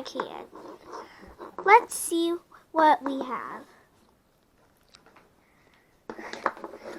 I can. Let's see what we have.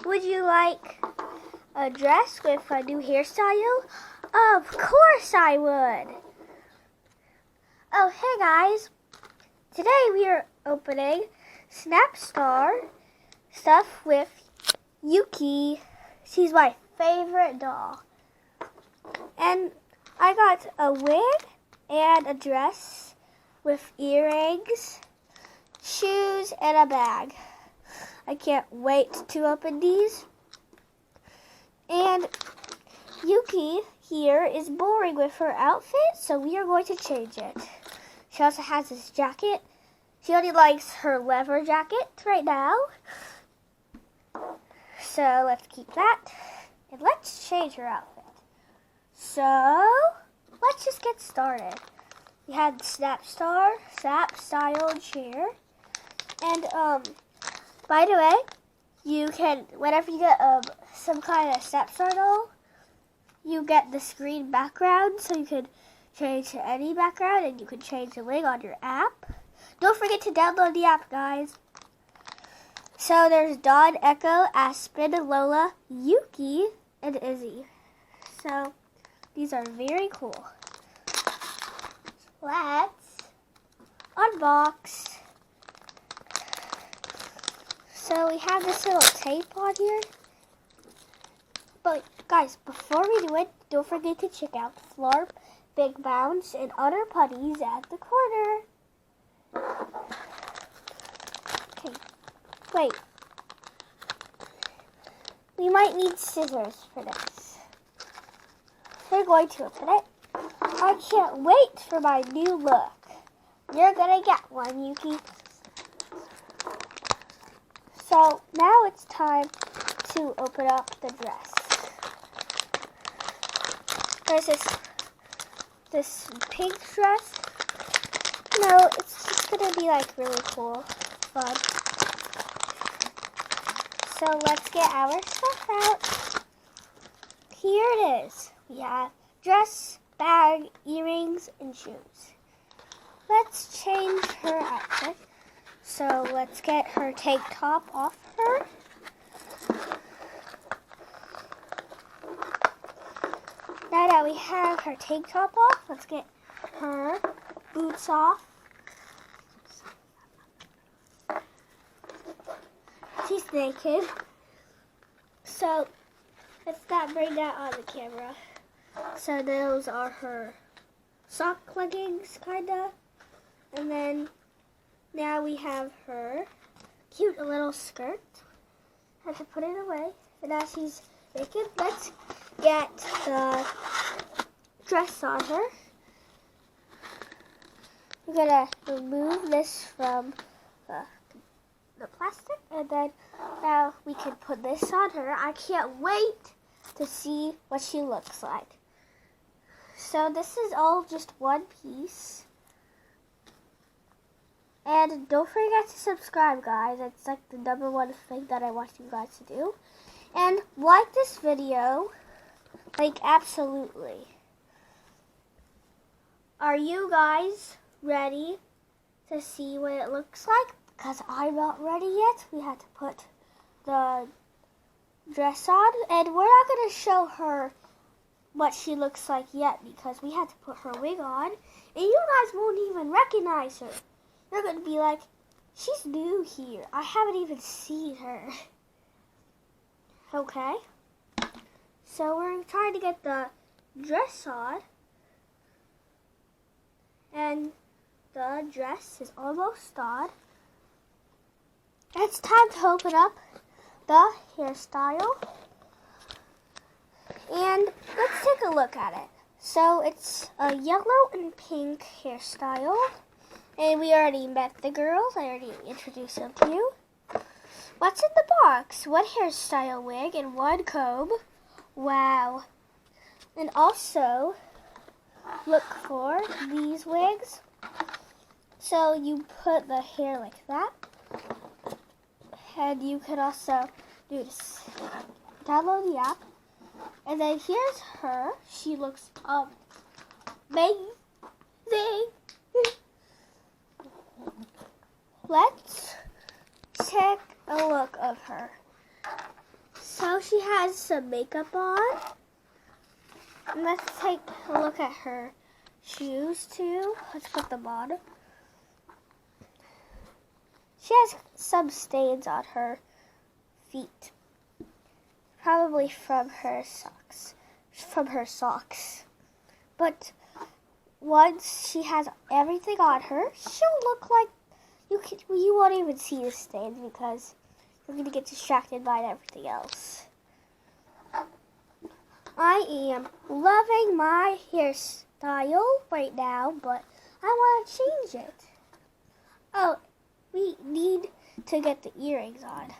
Would you like a dress with a new hairstyle? Of course I would. Oh, hey guys. Today we are opening Snapstar stuff with Yuki. She's my favorite doll. And I got a wig and a dress with earrings, shoes, and a bag. I can't wait to open these. And Yuki here is boring with her outfit, so we are going to change it. She also has this jacket. She only likes her leather jacket right now. So let's keep that. And let's change her outfit. So let's just get started. We had Snapstar, Snap Style chair. And by the way, you can, whenever you get some kind of Snapstar doll, you get this green background, so you can change to any background, and you can change the wig on your app. Don't forget to download the app, guys. So there's Dawn, Echo, Aspen, Lola, Yuki, and Izzy. So these are very cool. Let's unbox. So we have this little tape on here. But guys, before we do it, don't forget to check out Flarp, Big Bounce, and other putties at the corner. Okay, wait. We might need scissors for this. We're going to open it. I can't wait for my new look. You're gonna get one, Yuki. So now it's time to open up the dress. There's this pink dress. No, it's just gonna be like really cool, fun. So let's get our stuff out. Here it is. We have dress, bag, earrings, and shoes. Let's change her outfit. So let's get her tank top off her. Now that we have her tank top off, let's get her boots off. She's naked. So let's not bring that on the camera. So those are her sock leggings, kinda. And then now we have her cute little skirt. Have to put it away. And now she's naked. Let's get the dress on her. We're gonna remove this from the plastic, and then now we can put this on her. I can't wait to see what she looks like. So this is all just one piece. And don't forget to subscribe, guys. It's like the #1 thing that I want you guys to do. And like this video, like absolutely. Are you guys ready to see what it looks like? Because I'm not ready yet. We had to put the dress on, and we're not going to show her what she looks like yet because we had to put her wig on, and you guys won't even recognize her. You're going to be like, she's new here. I haven't even seen her. Okay. So we're trying to get the dress on. And the dress is almost on. It's time to open up the hairstyle. And let's take a look at it. So it's a yellow and pink hairstyle. And we already met the girls. I already introduced them to you. What's in the box? One hairstyle wig and one comb. Wow. And also, look for these wigs. So you put the hair like that. And you can also do this. Download the app. And then here's her. She looks amazing. Let's take a look of her. So she has some makeup on. And let's take a look at her shoes too. Let's put them on. She has some stains on her feet. Probably from her socks. But once she has everything on her, she'll look like you won't even see the stains because you're going to get distracted by everything else. I am loving my hairstyle right now, but I want to change it. Oh, we need to get the earrings on.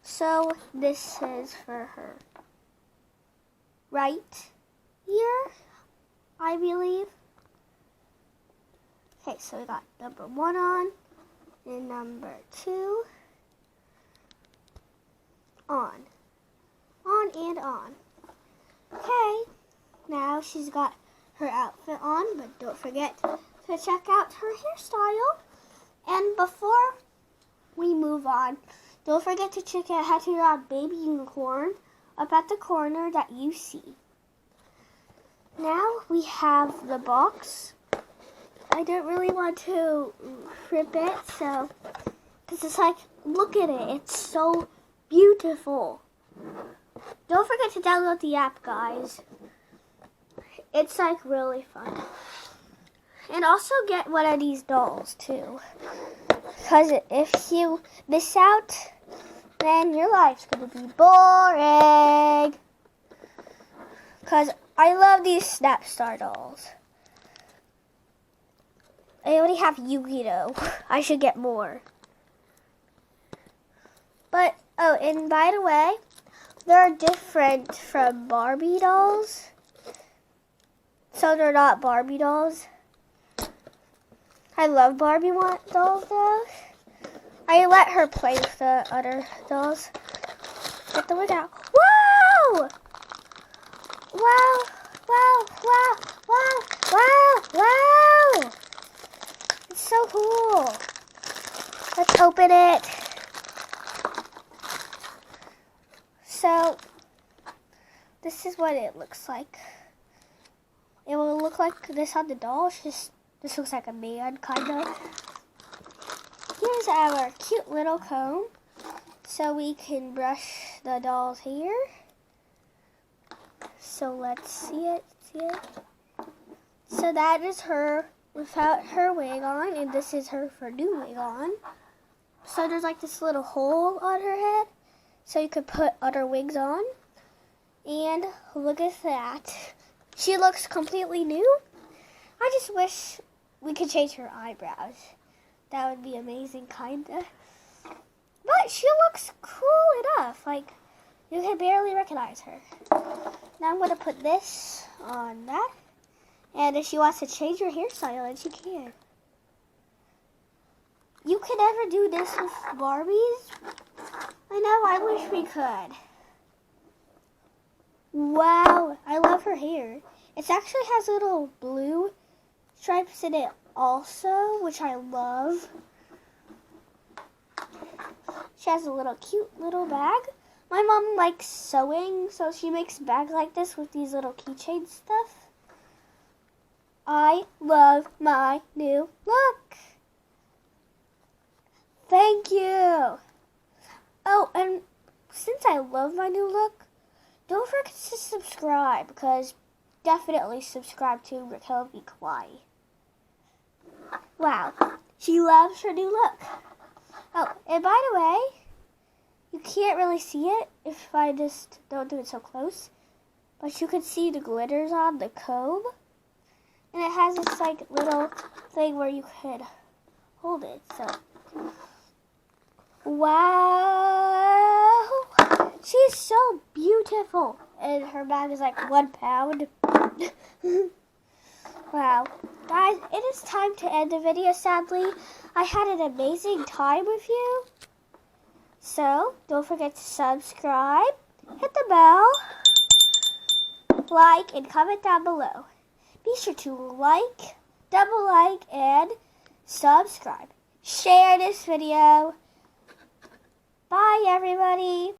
So this is for her right ear, I believe. Okay, so we got number 1 on and number 2 on. On and on. Okay, now she's got her outfit on, but don't forget to check out her hairstyle. And before we move on, don't forget to check out how to draw a baby unicorn up at the corner that you see. Now we have the box. I don't really want to rip it, so, because it's like, look at it. It's so beautiful. Don't forget to download the app, guys. It's like really fun. And also get one of these dolls too. Because if you miss out, then your life's going to be boring. Because I love these Snapstar dolls. I already have Yuki though. I should get more. But, oh, and by the way, they're different from Barbie dolls. So they're not Barbie dolls. I love Barbie dolls though. I let her play with the other dolls. Get the wig out. Wow! Wow! Wow! Wow! Wow! Wow! Wow! It's so cool. Let's open it. So, this is what it looks like. It will look like this on the doll. This looks like a man, kind of. Here's our cute little comb. So we can brush the doll's hair. So let's see it. So that is her without her wig on. And this is her for new wig on. So there's like this little hole on her head. So you could put other wigs on. And look at that. She looks completely new. I just wish we could change her eyebrows. That would be amazing, kinda. But she looks cool enough. Like, you can barely recognize her. Now I'm going to put this on that. And if she wants to change her hairstyle, then she can. You can never do this with Barbies. I know, I wish we could. Wow, I love her hair. It actually has little blue stripes in it also, which I love. She has a little cute little bag. My mom likes sewing, so she makes a bag like this with these little keychain stuff. I love my new look. Thank you. Oh, and since I love my new look, don't forget to subscribe, because definitely subscribe to Raquel V. Kawaii. Wow, she loves her new look. Oh, and by the way, you can't really see it if I just don't do it so close, but you can see the glitters on the comb, and it has this like little thing where you could hold it. So, wow, she's so beautiful, and her bag is like 1 pound. Wow. Guys, it is time to end the video, sadly. I had an amazing time with you. So, don't forget to subscribe, hit the bell, like, and comment down below. Be sure to like, double like and subscribe. Share this video. Bye, everybody.